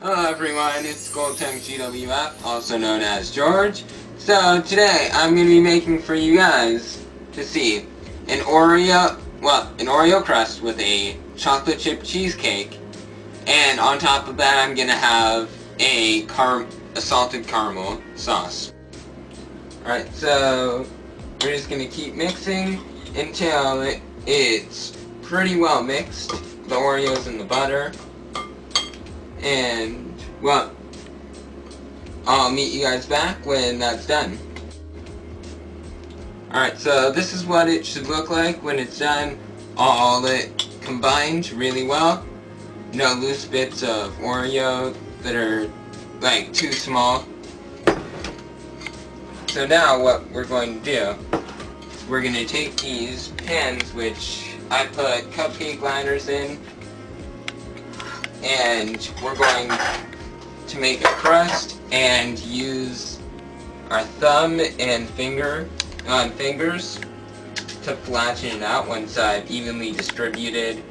Hello everyone, it's Goldtime GWF, also known as George. So today I'm going to be making for you guys to see an Oreo crust with a chocolate chip cheesecake, and on top of that I'm going to have a salted caramel sauce. Alright, so we're just going to keep mixing until it's pretty well mixed, the Oreos and the butter. And, well, I'll meet you guys back when that's done. Alright, so this is what it should look like when it's done. All it combined really well. No loose bits of Oreo that are, like, too small. So now what we're going to do, we're going to take these pans, which I put cupcake liners in, and we're going to make a crust and use our thumb and fingers to flatten it out once I've evenly distributed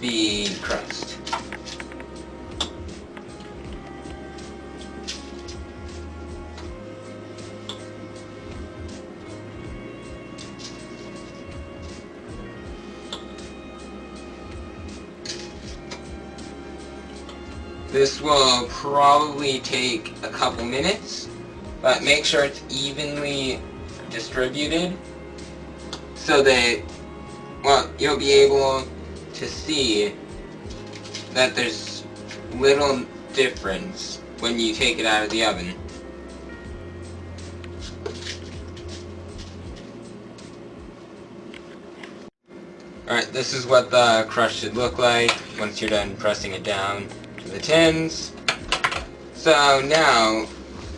the crust. This will probably take a couple minutes, but make sure it's evenly distributed so that, well, you'll be able to see that there's little difference when you take it out of the oven. Alright, this is what the crust should look like once you're done pressing it down the tins. So now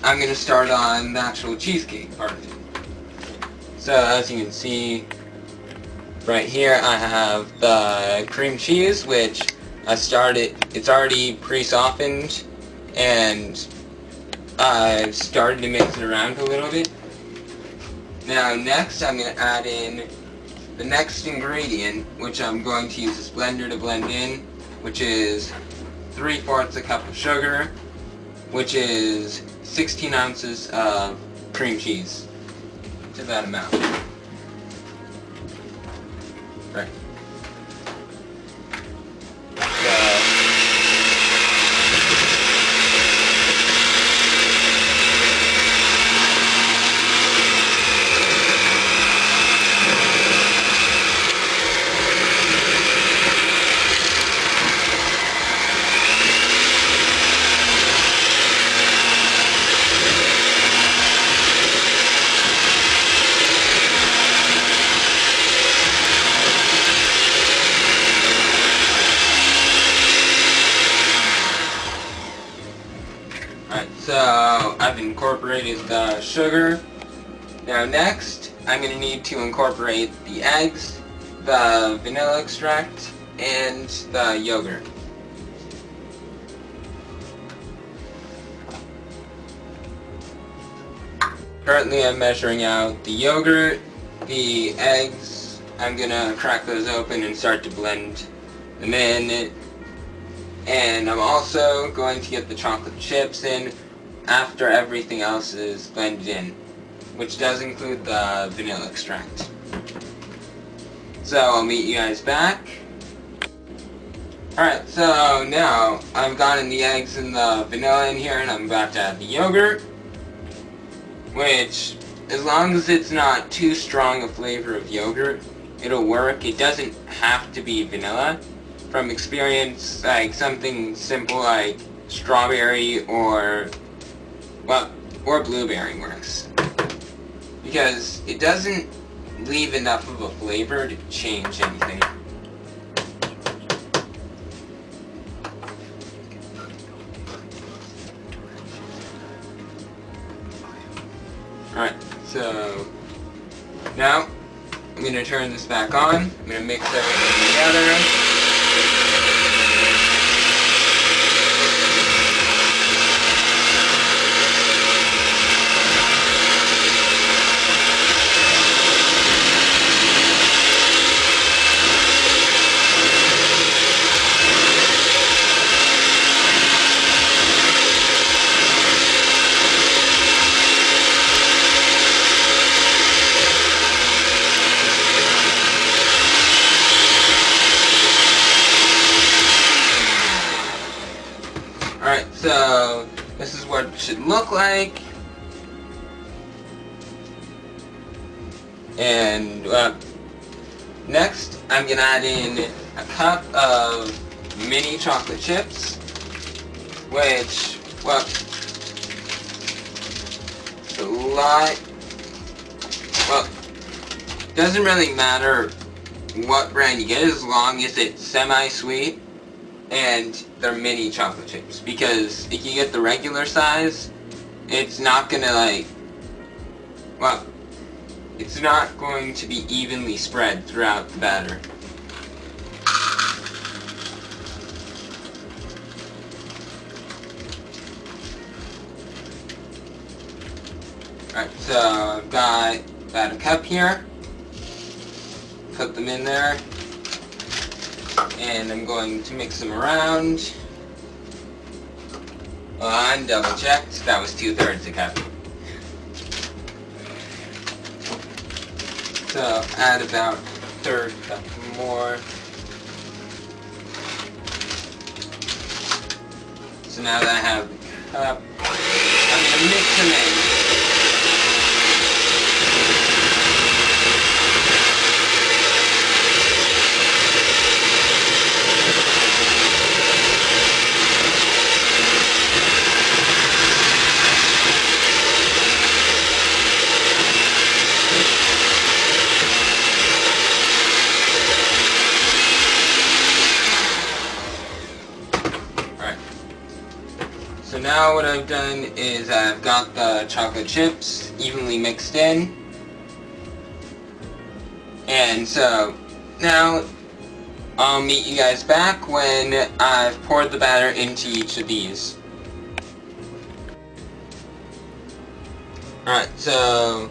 I'm going to start on the actual cheesecake part of it. So as you can see right here, I have the cream cheese, which it's already pre-softened, and I've started to mix it around a little bit. Now next I'm going to add in the next ingredient, which I'm going to use this blender to blend in, which is 3/4 a cup of sugar, which is 16 ounces of cream cheese, to that amount. Right. So I've incorporated the sugar. Now next, I'm going to need to incorporate the eggs, the vanilla extract, and the yogurt. Currently I'm measuring out the yogurt, the eggs. I'm going to crack those open and start to blend them in. And I'm also going to get the chocolate chips in after everything else is blended in, which does include the vanilla extract. So I'll meet you guys back. Alright, so now I've gotten the eggs and the vanilla in here, and I'm about to add the yogurt, which, as long as it's not too strong a flavor of yogurt, it'll work. It doesn't have to be vanilla. From experience, like something simple like strawberry or blueberry works, because it doesn't leave enough of a flavor to change anything. Alright, so now I'm going to turn this back on. I'm going to mix everything together. Alright, so this is what it should look like. And next, I'm going to add in a cup of mini chocolate chips, which, well, it's a lot. Well, doesn't really matter what brand you get as long as it's semi-sweet and they're mini chocolate chips, because if you get the regular size, it's not gonna it's not going to be evenly spread throughout the batter. Alright, so I've got about a cup here. Put them in there. And I'm going to mix them around. Well, I double checked. That was 2/3 a cup. So add about 1/3 cup more. So now that I have the cup, I'm going to mix them in. So now what I've done is I've got the chocolate chips evenly mixed in. And so now I'll meet you guys back when I've poured the batter into each of these. Alright, so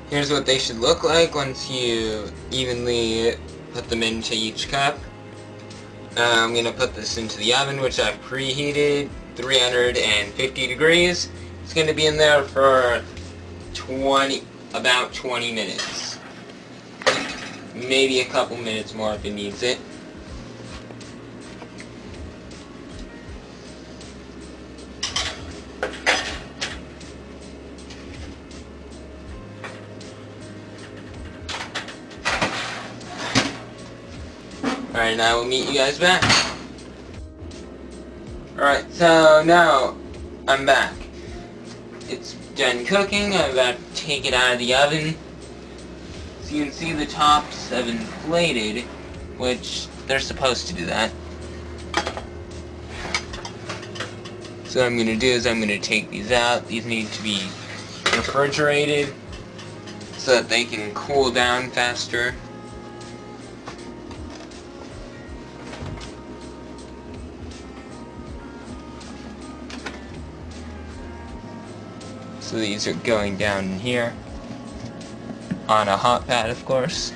here's what they should look like once you evenly put them into each cup. I'm going to put this into the oven, which I've preheated 350 degrees. It's going to be in there for about 20 minutes. Maybe a couple minutes more if it needs it. Alright, now we'll meet you guys back. Alright, so now I'm back. It's done cooking. I'm about to take it out of the oven. So you can see the tops have inflated, which they're supposed to do that. So what I'm going to do is I'm going to take these out. These need to be refrigerated so that they can cool down faster. So these are going down in here, on a hot pad of course.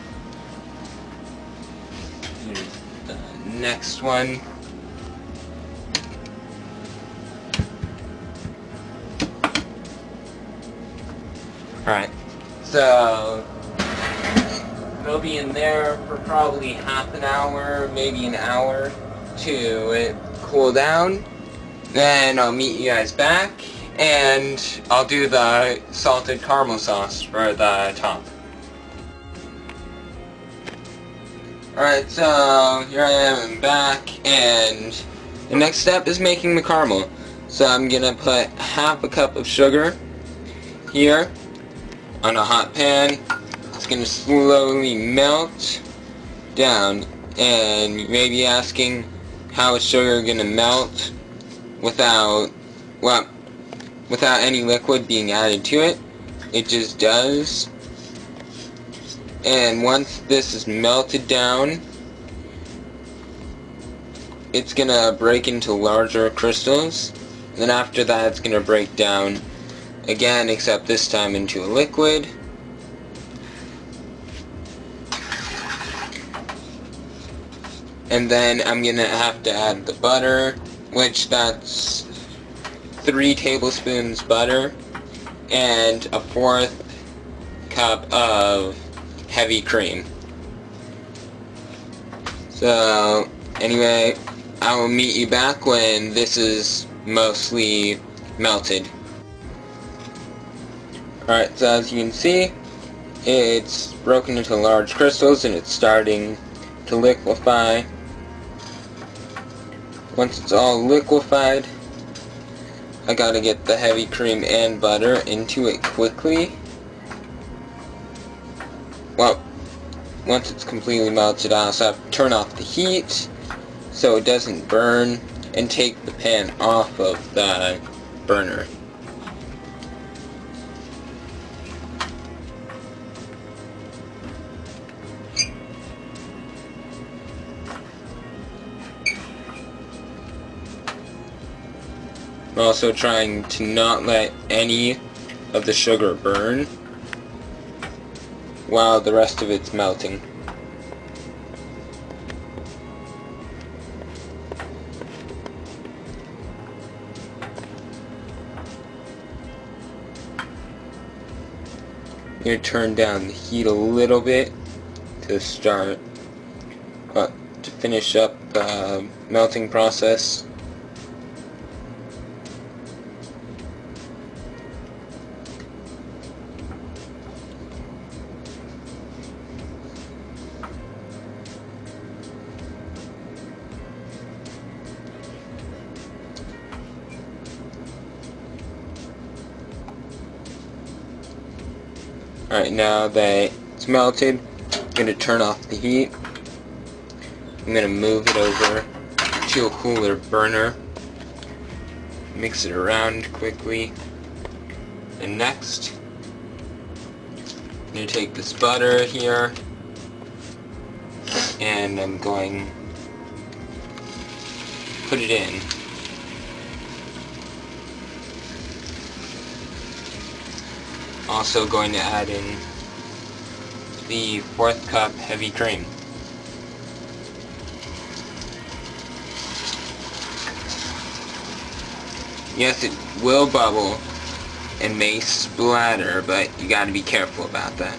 Here's the next one. Alright, so they'll be in there for probably half an hour, maybe an hour to cool down. Then I'll meet you guys back. And I'll do the salted caramel sauce for the top. Alright, so here I am, I'm back, and the next step is making the caramel. So I'm gonna put half a cup of sugar here on a hot pan. It's gonna slowly melt down, and you may be asking how is sugar gonna melt without any liquid being added to it. It just does. And once this is melted down, it's gonna break into larger crystals. Then after that it's gonna break down again, except this time into a liquid. And then I'm gonna have to add the butter, which that's 3 tablespoons butter and a 1/4 cup of heavy cream. So anyway, I will meet you back when this is mostly melted. Alright, so as you can see, it's broken into large crystals and it's starting to liquefy. Once it's all liquefied, I gotta get the heavy cream and butter into it quickly. Well, once it's completely melted, I also have to turn off the heat so it doesn't burn and take the pan off of the burner. I'm also trying to not let any of the sugar burn while the rest of it's melting. I'm going to turn down the heat a little bit to start, to finish up the melting process. Alright, now that it's melted, I'm going to turn off the heat. I'm going to move it over to a cooler burner. Mix it around quickly. And next, I'm going to take this butter here, and I'm going to put it in. Also going to add in the 4th cup heavy cream. Yes, it will bubble and may splatter, but you gotta be careful about that.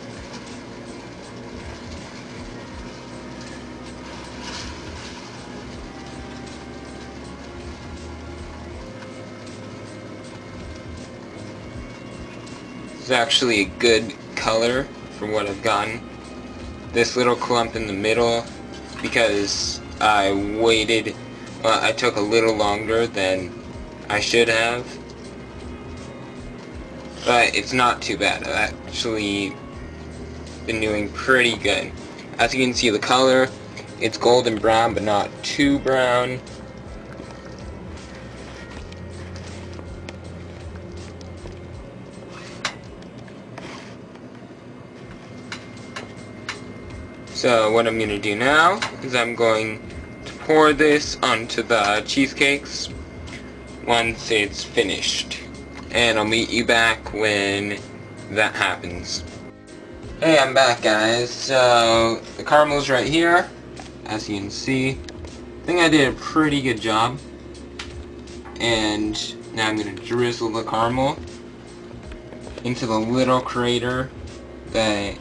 It's actually a good color for what I've gotten. This little clump in the middle, because I waited, I took a little longer than I should have. But it's not too bad. I've actually been doing pretty good. As you can see, the color, it's golden brown, but not too brown. So what I'm going to do now is I'm going to pour this onto the cheesecakes once it's finished. And I'll meet you back when that happens. Hey, I'm back, guys. So the caramel's right here, as you can see. I think I did a pretty good job. And now I'm going to drizzle the caramel into the little crater that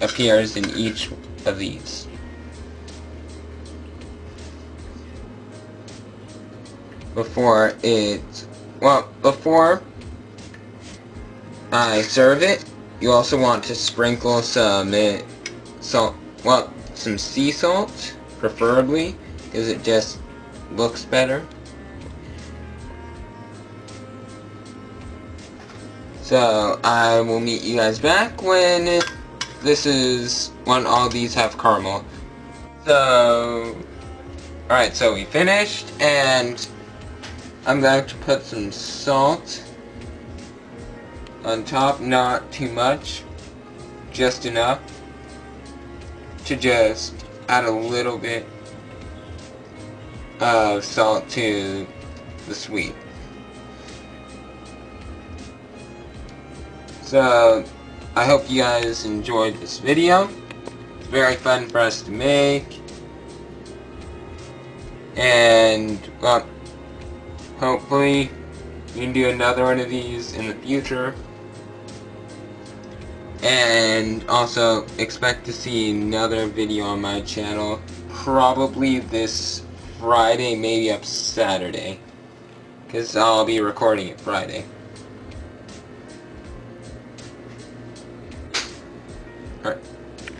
appears in each of these. Before I serve it, you also want to sprinkle some some sea salt, preferably, because it just looks better. So I will meet you guys back when all these have caramel. So, alright, so we finished, and I'm going to put some salt on top, not too much, just enough to just add a little bit of salt to the sweet. So, I hope you guys enjoyed this video. It's very fun for us to make. And, well, hopefully we can do another one of these in the future. And also expect to see another video on my channel, probably this Friday, maybe up Saturday. because I'll be recording it Friday.